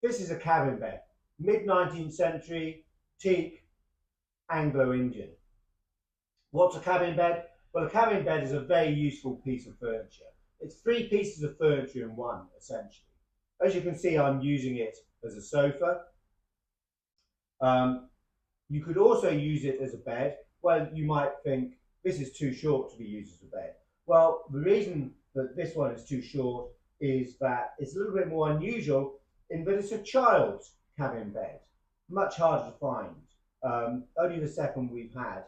This is a cabin bed, mid-19th century, teak, Anglo-Indian. What's a cabin bed? Well, a cabin bed is a very useful piece of furniture. It's three pieces of furniture in one, essentially. As you can see, I'm using it as a sofa. You could also use it as a bed. Well, you might think this is too short to be used as a bed. Well, the reason that this one is too short is that it's a little bit more unusual in that it's a child's cabin bed, much harder to find. Only the second we've had,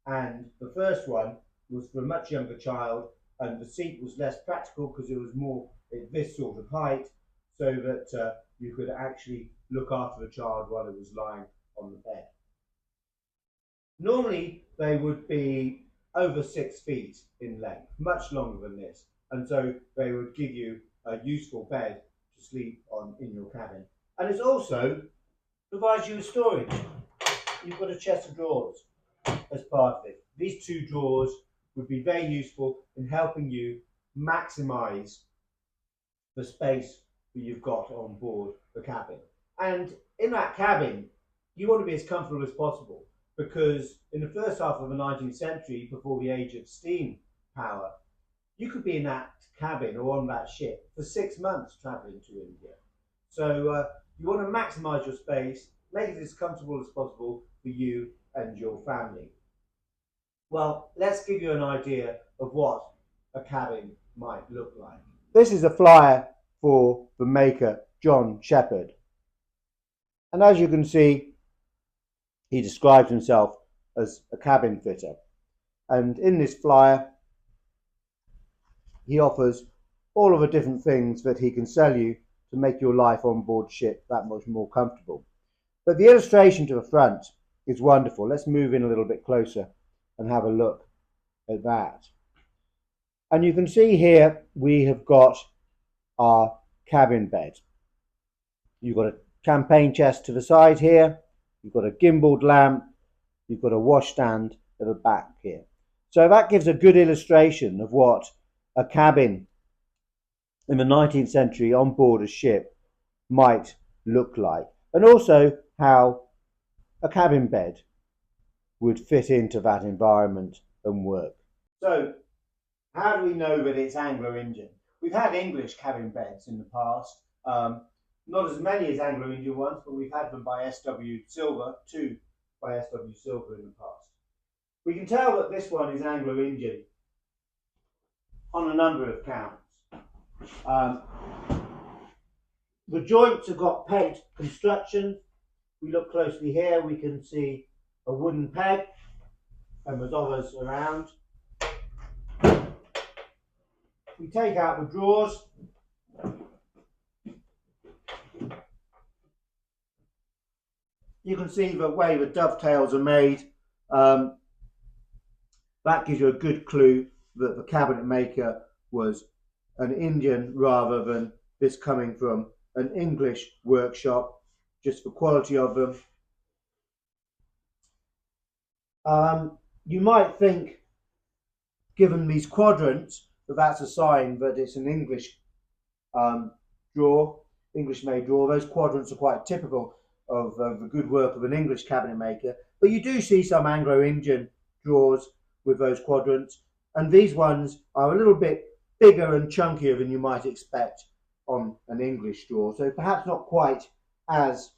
and the first one was for a much younger child, and the seat was less practical because it was more at this sort of height, so that you could actually look after the child while it was lying on the bed. Normally they would be over 6 feet in length, much longer than this, and so they would give you a useful bed to sleep on in your cabin. And it also provides you with storage. You've got a chest of drawers as part of it. These two drawers would be very useful in helping you maximize the space that you've got on board the cabin. And in that cabin, you want to be as comfortable as possible, because in the first half of the 19th century, before the age of steam power, you could be in that cabin or on that ship for 6 months traveling to India. So you want to maximize your space, make it as comfortable as possible for you and your family. Well, let's give you an idea of what a cabin might look like. This is a flyer for the maker, John Shepherd. And as you can see, he describes himself as a cabin fitter. And in this flyer, he offers all of the different things that he can sell you to make your life on board ship that much more comfortable. But the illustration to the front is wonderful. Let's move in a little bit closer and have a look at that. And you can see here we have got our cabin bed. You've got a champagne chest to the side here, you've got a gimbaled lamp, you've got a washstand at the back here. So that gives a good illustration of what a cabin in the 19th century on board a ship might look like, and also how a cabin bed would fit into that environment and work. So how do we know that it's Anglo-Indian? We've had English cabin beds in the past, not as many as Anglo-Indian ones, but we've had them by S.W. Silver, two by S.W. Silver in the past. We can tell that this one is Anglo-Indian on a number of counts. The joints have got pegged construction. If we look closely here, we can see a wooden peg, and there's others around. We take out the drawers. You can see the way the dovetails are made. That gives you a good clue that the cabinet maker was an Indian rather than this coming from an English workshop, just for quality of them. You might think, given these quadrants, that that's a sign that it's an English drawer, English-made drawer. Those quadrants are quite typical of the good work of an English cabinet maker. But you do see some Anglo-Indian drawers with those quadrants, and these ones are a little bit bigger and chunkier than you might expect on an English drawer, so perhaps not quite as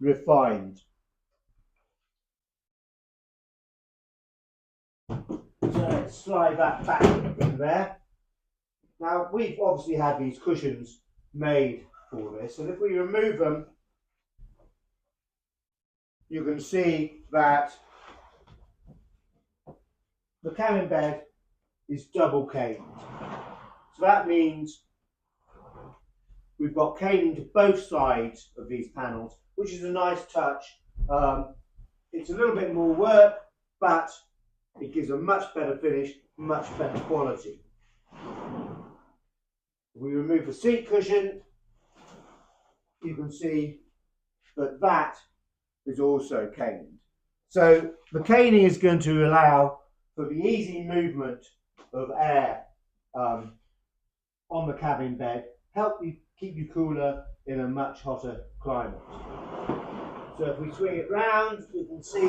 refined. So let's slide that back in there. Now we've obviously had these cushions made for this, and if we remove them, you can see that the cabin bed is double caned. So that means we've got caning to both sides of these panels, which is a nice touch. It's a little bit more work, but it gives a much better finish, much better quality. If we remove the seat cushion, you can see that that is also caned. So the caning is going to allow for the easy movement of air on the cabin bed, help you keep you cooler in a much hotter climate. So if we swing it round, we can see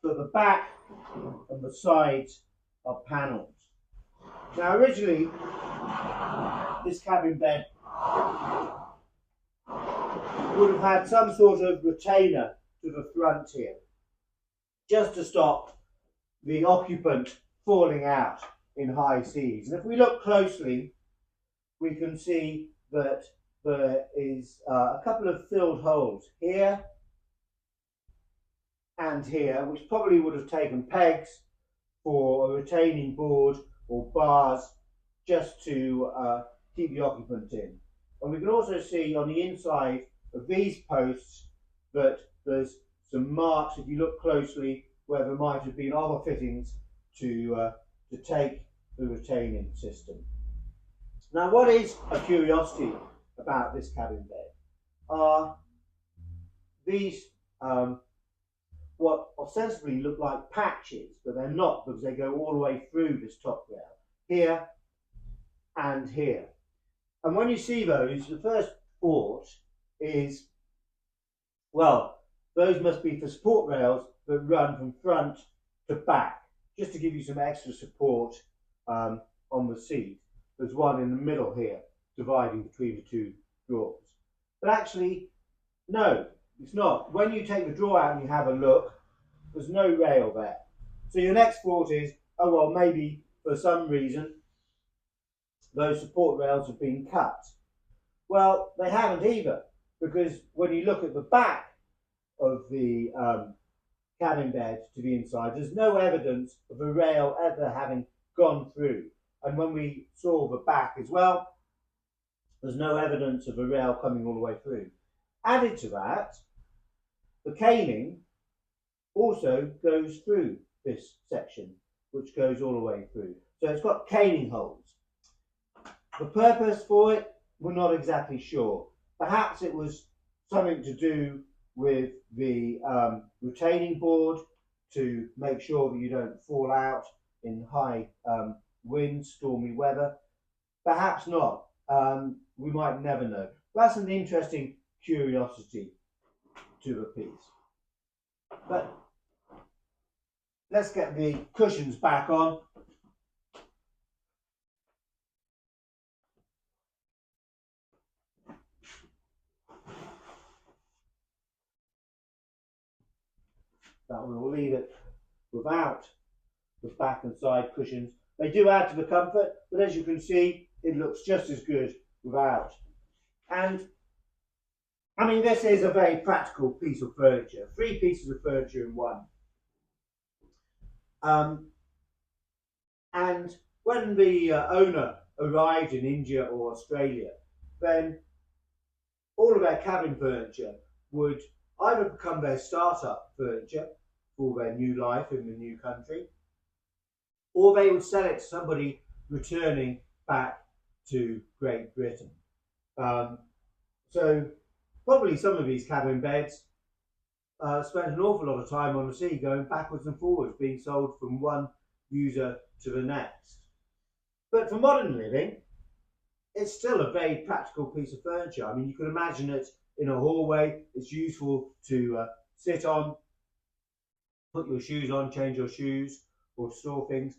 that the back and the sides are panelled. Now originally, this cabin bed would have had some sort of retainer to the front here, just to stop the occupant falling out in high seas. And if we look closely, we can see that there is a couple of filled holes here and here, which probably would have taken pegs for a retaining board or bars just to keep the occupant in. And we can also see on the inside of these posts that there's some marks, if you look closely, where there might have been other fittings to take the retaining system. Now, what is a curiosity about this cabin bed are these what ostensibly look like patches, but they're not, because they go all the way through this top rail, here and here. And when you see those, the first thought is, well, those must be for support rails that run from front to back, just to give you some extra support on the seat. There's one in the middle here, dividing between the two drawers. But actually, no, it's not. When you take the drawer out and you have a look, there's no rail there. So your next thought is, oh well, maybe for some reason those support rails have been cut. Well, they haven't either, because when you look at the back of the cabin bed to the inside, there's no evidence of a rail ever having gone through. And when we saw the back as well, there's no evidence of a rail coming all the way through. Added to that, the caning also goes through this section, which goes all the way through. So it's got caning holes. The purpose for it, we're not exactly sure. Perhaps it was something to do with the retaining board to make sure that you don't fall out in high wind, stormy weather. Perhaps not. We might never know. That's an interesting curiosity to the piece. But let's get the cushions back on. That will leave it without the back and side cushions. They do add to the comfort, but as you can see, it looks just as good without. And I mean, this is a very practical piece of furniture. 3 pieces of furniture in one. And when the owner arrived in India or Australia, then all of their cabin furniture would either become their startup furniture for their new life in the new country, or they would sell it to somebody returning back to Great Britain. So probably some of these cabin beds spent an awful lot of time on the sea, going backwards and forwards, being sold from one user to the next. But for modern living, it's still a very practical piece of furniture. I mean, you can imagine it in a hallway. It's useful to sit on, put your shoes on, change your shoes, or store things.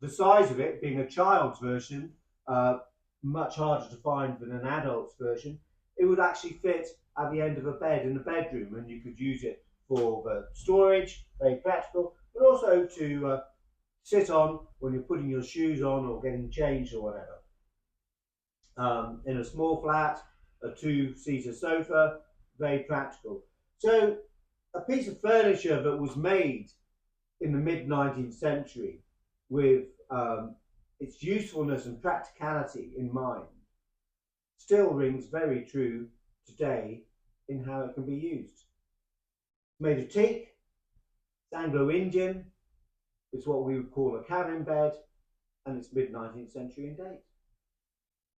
The size of it, being a child's version, much harder to find than an adult's version, it would actually fit at the end of a bed in the bedroom, and you could use it for the storage, very practical, but also to sit on when you're putting your shoes on or getting changed or whatever. In a small flat, a 2-seater sofa, very practical. So a piece of furniture that was made in the mid-19th century with its usefulness and practicality in mind still rings very true today in how it can be used. It's made of teak, it's Anglo-Indian, it's what we would call a cabin bed, and it's mid-19th century in date.